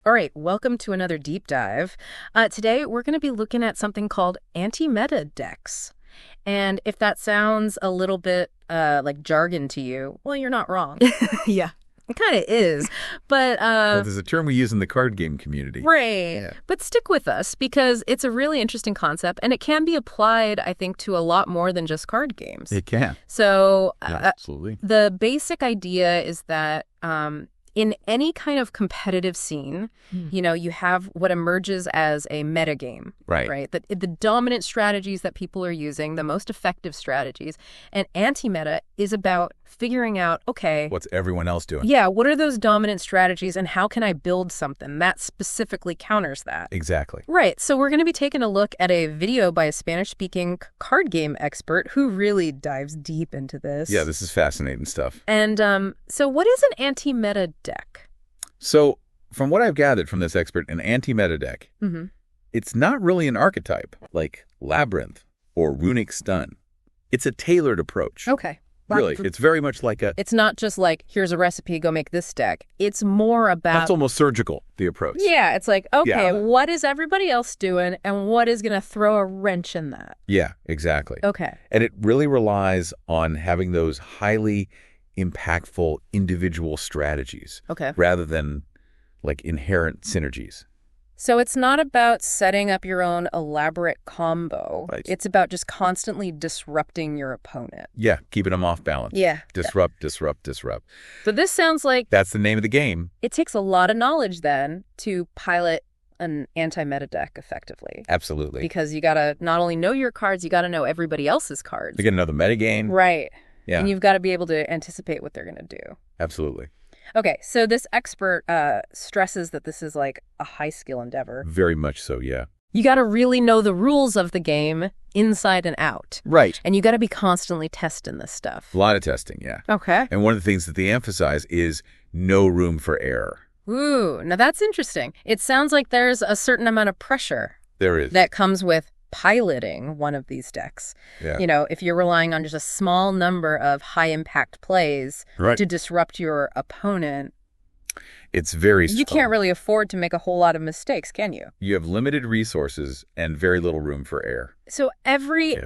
All right, welcome to another deep dive. Today, we're going to be looking at something called anti-meta decks. And if that sounds a little bit like jargon to you, well, you're not wrong. Yeah. It kind of is, but... well, there's a term we use in the card game community. Right. Yeah. But stick with us because it's a really interesting concept, and it can be applied, I think, to a lot more than just card games. It can. So absolutely. The basic idea is that in any kind of competitive scene, you have what emerges as a metagame, right? The dominant strategies that people are using, the most effective strategies. And anti-meta is about figuring out, okay, what's everyone else doing? Yeah, what are those dominant strategies and how can I build something that specifically counters that? Exactly. Right. So we're going to be taking a look at a video by a Spanish-speaking card game expert who really dives deep into this. Yeah, this is fascinating stuff. And so what is an anti-meta deck? So from what I've gathered from this expert, an anti-meta deck, it's not really an archetype like Labyrinth or Runic Stun. It's a tailored approach. Okay. Really, it's very much like a... It's not just like, here's a recipe, go make this deck. It's more about... That's almost surgical, the approach. Yeah, it's like, okay, what is everybody else doing and what is going to throw a wrench in that? Yeah, exactly. Okay. And it really relies on having those highly impactful individual strategies. Okay. Rather than like inherent synergies. So it's not about setting up your own elaborate combo. Right. It's about just constantly disrupting your opponent. Yeah, keeping them off balance. Yeah. Disrupt, disrupt, disrupt. So this sounds like... That's the name of the game. It takes a lot of knowledge then to pilot an anti-meta deck effectively. Absolutely. Because you got to not only know your cards, you got to know everybody else's cards. You got to know the metagame. Right. Yeah. And you've got to be able to anticipate what they're going to do. Absolutely. Okay, so this expert stresses that this is like a high-skill endeavor. Very much so, yeah. You got to really know the rules of the game inside and out. Right. And you got to be constantly testing this stuff. A lot of testing, yeah. Okay. And one of the things that they emphasize is no room for error. Ooh, now that's interesting. It sounds like there's a certain amount of pressure. There is. That comes with piloting one of these decks. Yeah. You know, if you're relying on just a small number of high-impact plays to disrupt your opponent, it's very you can't really afford to make a whole lot of mistakes, can you? You have limited resources and very little room for error. So every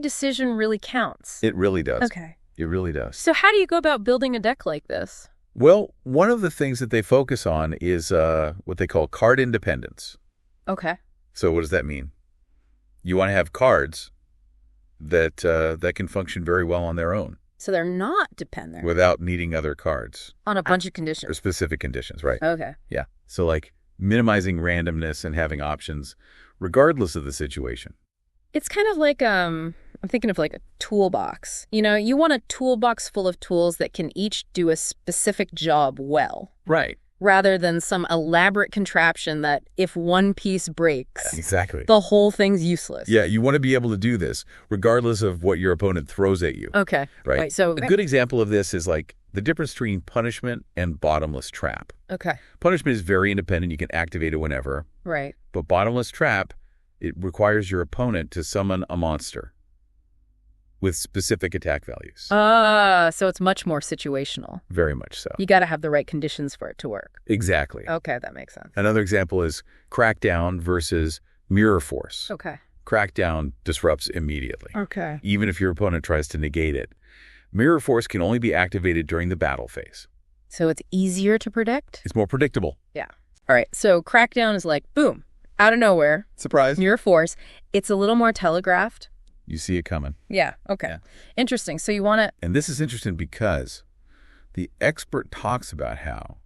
decision really counts. It really does. Okay. It really does. So how do you go about building a deck like this? Well, one of the things that they focus on is what they call card independence. Okay. So what does that mean? You want to have cards that that can function very well on their own. So they're not dependent. Without needing other cards. On a bunch of conditions. Or specific conditions, right. Okay. Yeah. So like minimizing randomness and having options regardless of the situation. It's kind of like, I'm thinking of like a toolbox. You know, you want a toolbox full of tools that can each do a specific job well. Right. Rather than some elaborate contraption that if one piece breaks, exactly, the whole thing's useless. Yeah, you want to be able to do this regardless of what your opponent throws at you. Okay. Right. So a good example of this is like the difference between punishment and bottomless trap. Okay. Punishment is very independent. You can activate it whenever. Right. But bottomless trap, it requires your opponent to summon a monster with specific attack values. So it's much more situational. Very much so. You got to have the right conditions for it to work. Exactly. Okay, that makes sense. Another example is Crackdown versus Mirror Force. Okay. Crackdown disrupts immediately. Okay. Even if your opponent tries to negate it. Mirror Force can only be activated during the battle phase. So it's easier to predict? It's more predictable. Yeah. All right, so Crackdown is like, boom, out of nowhere. Surprise. Mirror Force. It's a little more telegraphed. You see it coming. Yeah, okay. Yeah. Interesting. So you want to... And this is interesting because the expert talks about how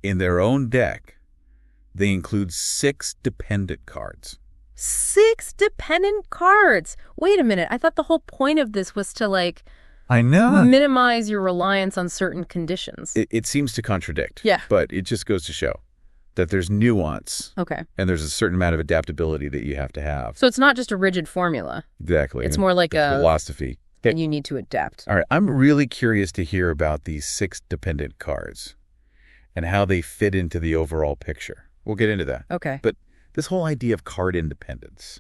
in their own deck, they include 6 dependent cards. 6 dependent cards? Wait a minute. I thought the whole point of this was to, like... I know. Minimize your reliance on certain conditions. It seems to contradict. Yeah. But it just goes to show that there's nuance. Okay. And there's a certain amount of adaptability that you have to have. So it's not just a rigid formula. Exactly. It's more like a philosophy. And you need to adapt. All right. I'm really curious to hear about these 6 dependent cards and how they fit into the overall picture. We'll get into that. Okay. But this whole idea of card independence,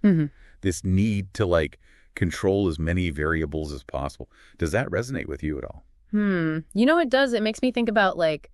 this need to like control as many variables as possible, does that resonate with you at all? You know, it does. It makes me think about like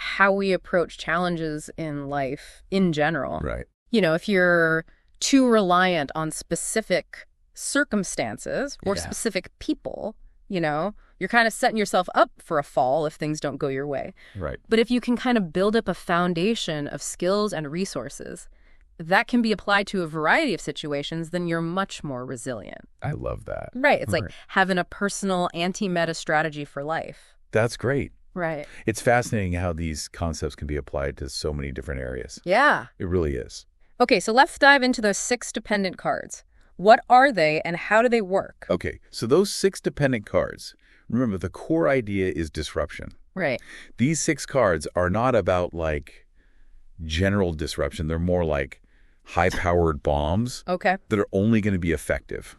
how we approach challenges in life in general. Right. If you're too reliant on specific circumstances or specific people, you're kind of setting yourself up for a fall if things don't go your way. Right. But if you can kind of build up a foundation of skills and resources that can be applied to a variety of situations, then you're much more resilient. I love that. Right. It's like having a personal anti-meta strategy for life. That's great. Right. It's fascinating how these concepts can be applied to so many different areas. Yeah. It really is. Okay, so let's dive into those 6 dependent cards. What are they and how do they work? Okay, so those 6 dependent cards, remember the core idea is disruption. Right. These 6 cards are not about like general disruption. They're more like high-powered bombs that are only going to be effective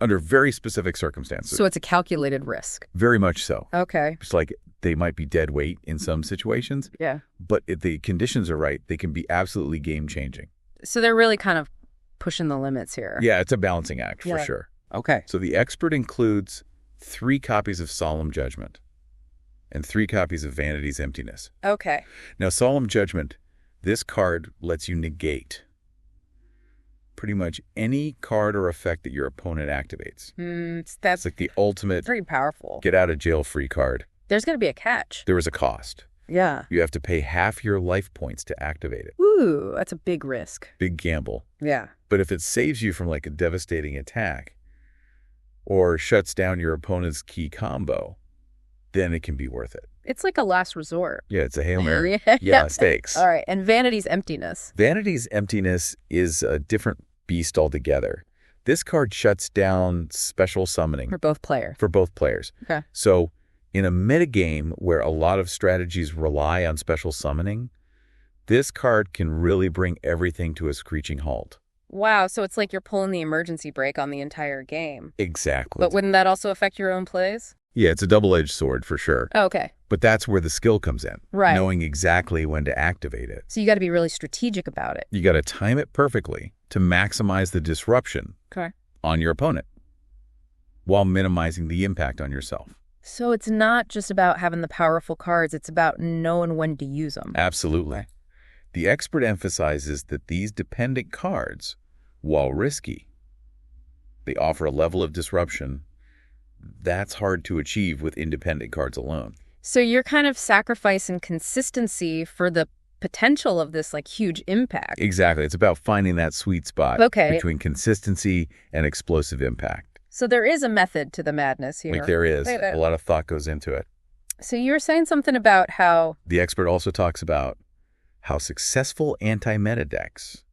under very specific circumstances. So it's a calculated risk. Very much so. Okay. It's like they might be dead weight in some situations. Yeah. But if the conditions are right, they can be absolutely game-changing. So they're really kind of pushing the limits here. Yeah, it's a balancing act for sure. Okay. So the expert includes 3 copies of Solemn Judgment and 3 copies of Vanity's Emptiness. Okay. Now, Solemn Judgment, this card lets you negate pretty much any card or effect that your opponent activates. That's like the ultimate pretty powerful. Get out of jail free card. There's going to be a catch. There is a cost. Yeah. You have to pay half your life points to activate it. Ooh, that's a big risk. Big gamble. Yeah. But if it saves you from like a devastating attack or shuts down your opponent's key combo, then it can be worth it. It's like a last resort. Yeah, it's a Hail Mary. Yeah, stakes. All right. And Vanity's Emptiness. Vanity's Emptiness is a different beast altogether. This card shuts down special summoning. For both players. For both players. Okay. So in a metagame where a lot of strategies rely on special summoning, this card can really bring everything to a screeching halt. Wow, so it's like you're pulling the emergency brake on the entire game. Exactly. But wouldn't that also affect your own plays? Yeah, it's a double-edged sword for sure. Oh, okay. But that's where the skill comes in. Right. Knowing exactly when to activate it. So you got to be really strategic about it. You got to time it perfectly to maximize the disruption on your opponent while minimizing the impact on yourself. So it's not just about having the powerful cards, it's about knowing when to use them. Absolutely. The expert emphasizes that these dependent cards, while risky, they offer a level of disruption that's hard to achieve with independent cards alone. So you're kind of sacrificing consistency for the potential of this like huge impact. Exactly. It's about finding that sweet spot between consistency and explosive impact. So there is a method to the madness here. Like there is. A lot of thought goes into it. So you were saying something about how... The expert also talks about how successful anti-meta decks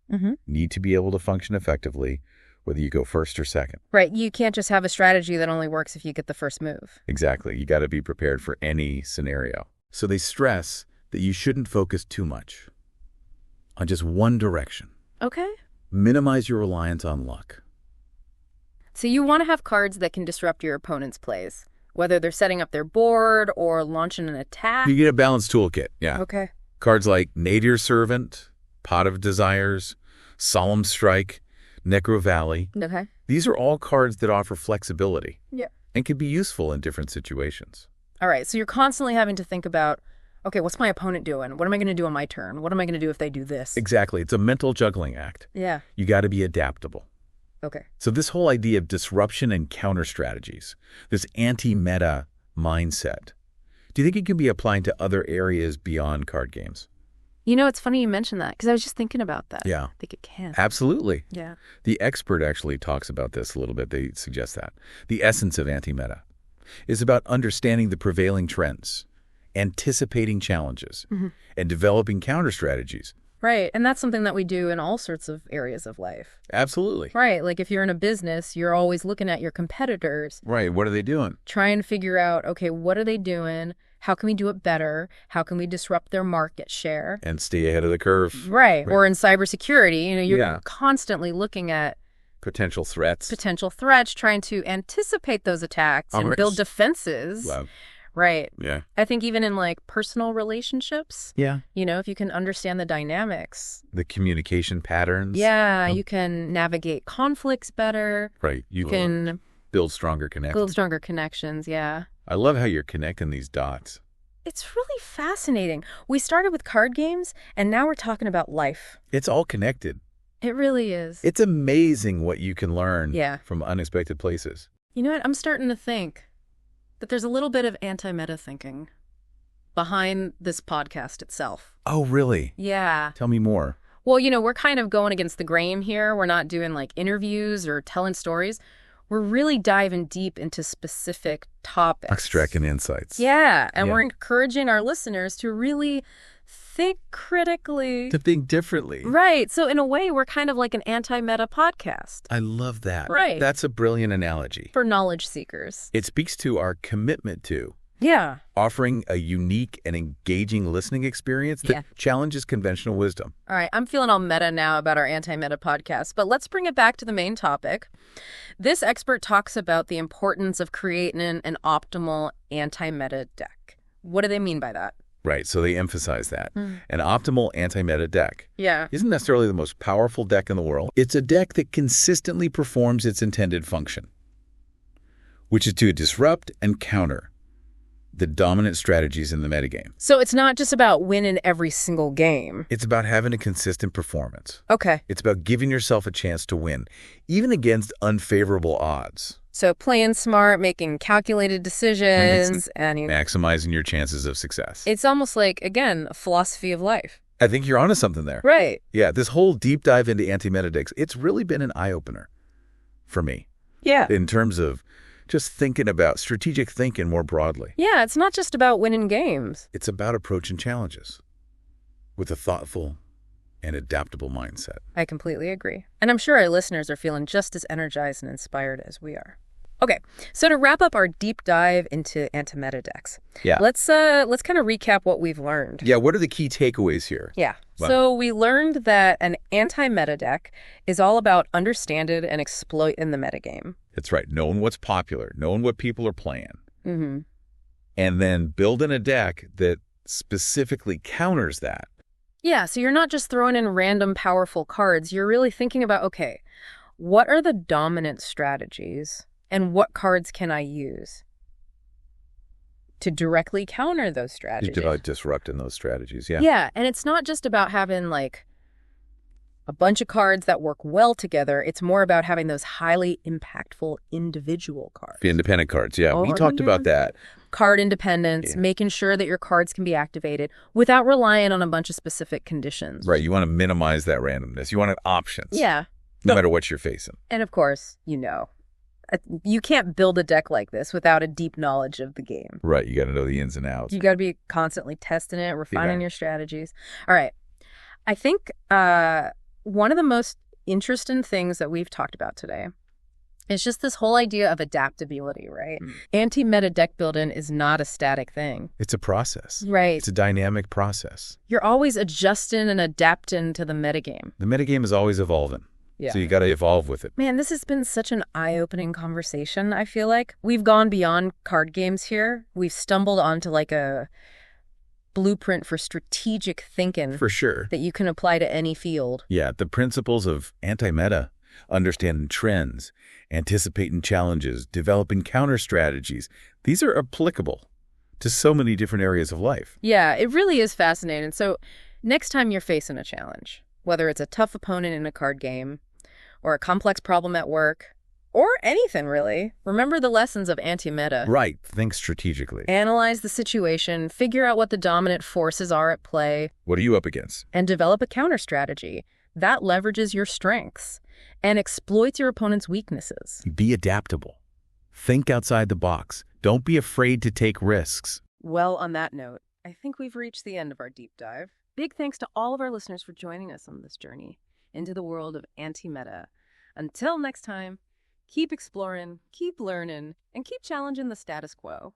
need to be able to function effectively, whether you go first or second. Right. You can't just have a strategy that only works if you get the first move. Exactly. You got to be prepared for any scenario. So they stress that you shouldn't focus too much on just one direction. Okay. Minimize your reliance on luck. So you want to have cards that can disrupt your opponent's plays, whether they're setting up their board or launching an attack. You get a balanced toolkit. Yeah. Okay. Cards like Nadir Servant, Pot of Desires, Solemn Strike, Necro Valley. Okay. These are all cards that offer flexibility. Yeah. And can be useful in different situations. All right. So you're constantly having to think about, okay, what's my opponent doing? What am I going to do on my turn? What am I going to do if they do this? Exactly. It's a mental juggling act. Yeah. You got to be adaptable. Okay. So this whole idea of disruption and counter strategies, this anti-meta mindset, do you think it can be applied to other areas beyond card games? You know, it's funny you mentioned that because I was just thinking about that. Yeah. I think it can. Absolutely. Yeah. The expert actually talks about this a little bit. They suggest that. The essence of anti-meta is about understanding the prevailing trends, anticipating challenges, and developing counter strategies. Right. And that's something that we do in all sorts of areas of life. Absolutely. Right. Like if you're in a business, you're always looking at your competitors. Right. What are they doing? Try and figure out, okay, what are they doing? How can we do it better? How can we disrupt their market share? And stay ahead of the curve. Right. Or in cybersecurity, you're constantly looking at potential threats, trying to anticipate those attacks and build defenses. Wow. Right. Yeah. I think even in like personal relationships. Yeah. If you can understand the dynamics. The communication patterns. Yeah. You can navigate conflicts better. Right. You can build stronger connections. Yeah. I love how you're connecting these dots. It's really fascinating. We started with card games, and now we're talking about life. It's all connected. It really is. It's amazing what you can learn from unexpected places. You know what? I'm starting to think that there's a little bit of anti-meta thinking behind this podcast itself. Oh, really? Yeah. Tell me more. Well, we're kind of going against the grain here. We're not doing like interviews or telling stories. We're really diving deep into specific topics. Extracting insights. Yeah, and we're encouraging our listeners to really think critically. To think differently. Right. So in a way, we're kind of like an anti-meta podcast. I love that. Right. That's a brilliant analogy. For knowledge seekers. It speaks to our commitment to offering a unique and engaging listening experience that challenges conventional wisdom. All right, I'm feeling all meta now about our anti-meta podcast, but let's bring it back to the main topic. This expert talks about the importance of creating an optimal anti-meta deck. What do they mean by that? Right, so they emphasize that. An optimal anti-meta deck isn't necessarily the most powerful deck in the world. It's a deck that consistently performs its intended function, which is to disrupt and counter the dominant strategies in the metagame. So it's not just about winning every single game. It's about having a consistent performance. Okay. It's about giving yourself a chance to win, even against unfavorable odds. So playing smart, making calculated decisions, and maximizing your chances of success. It's almost like, again, a philosophy of life. I think you're onto something there. Right. Yeah, this whole deep dive into anti-meta decks, it's really been an eye-opener for me. Yeah. In terms of just thinking about strategic thinking more broadly. Yeah, it's not just about winning games. It's about approaching challenges with a thoughtful and adaptable mindset. I completely agree. And I'm sure our listeners are feeling just as energized and inspired as we are. Okay, so to wrap up our deep dive into anti-meta decks, let's kind of recap what we've learned. Yeah, what are the key takeaways here? Yeah, so we learned that an anti-meta deck is all about understanding and exploiting the metagame. That's right, knowing what's popular, knowing what people are playing, and then building a deck that specifically counters that. Yeah, so you're not just throwing in random powerful cards. You're really thinking about, okay, what are the dominant strategies? And what cards can I use to directly counter those strategies? It's about disrupting those strategies, Yeah, and it's not just about having, like, a bunch of cards that work well together. It's more about having those highly impactful individual cards. The independent cards, we talked about that. Card independence, making sure that your cards can be activated without relying on a bunch of specific conditions. Right, you want to minimize that randomness. You want options. Yeah. No matter what you're facing. And, of course, you can't build a deck like this without a deep knowledge of the game. Right. You got to know the ins and outs. You got to be constantly testing it, refining your strategies. All right. I think one of the most interesting things that we've talked about today is just this whole idea of adaptability, right? Anti-meta deck building is not a static thing. It's a process. Right. It's a dynamic process. You're always adjusting and adapting to the metagame. The metagame is always evolving. Yeah. So you got to evolve with it. Man, this has been such an eye-opening conversation, I feel like. We've gone beyond card games here. We've stumbled onto like a blueprint for strategic thinking. For sure. That you can apply to any field. Yeah, the principles of anti-meta, understanding trends, anticipating challenges, developing counter strategies, these are applicable to so many different areas of life. Yeah, it really is fascinating. So next time you're facing a challenge, whether it's a tough opponent in a card game, or a complex problem at work, or anything really, remember the lessons of anti-meta. Right. Think strategically. Analyze the situation, figure out what the dominant forces are at play. What are you up against? And develop a counter strategy that leverages your strengths and exploits your opponent's weaknesses. Be adaptable. Think outside the box. Don't be afraid to take risks. Well, on that note, I think we've reached the end of our deep dive. Big thanks to all of our listeners for joining us on this journey into the world of anti-meta. Until next time, keep exploring, keep learning, and keep challenging the status quo.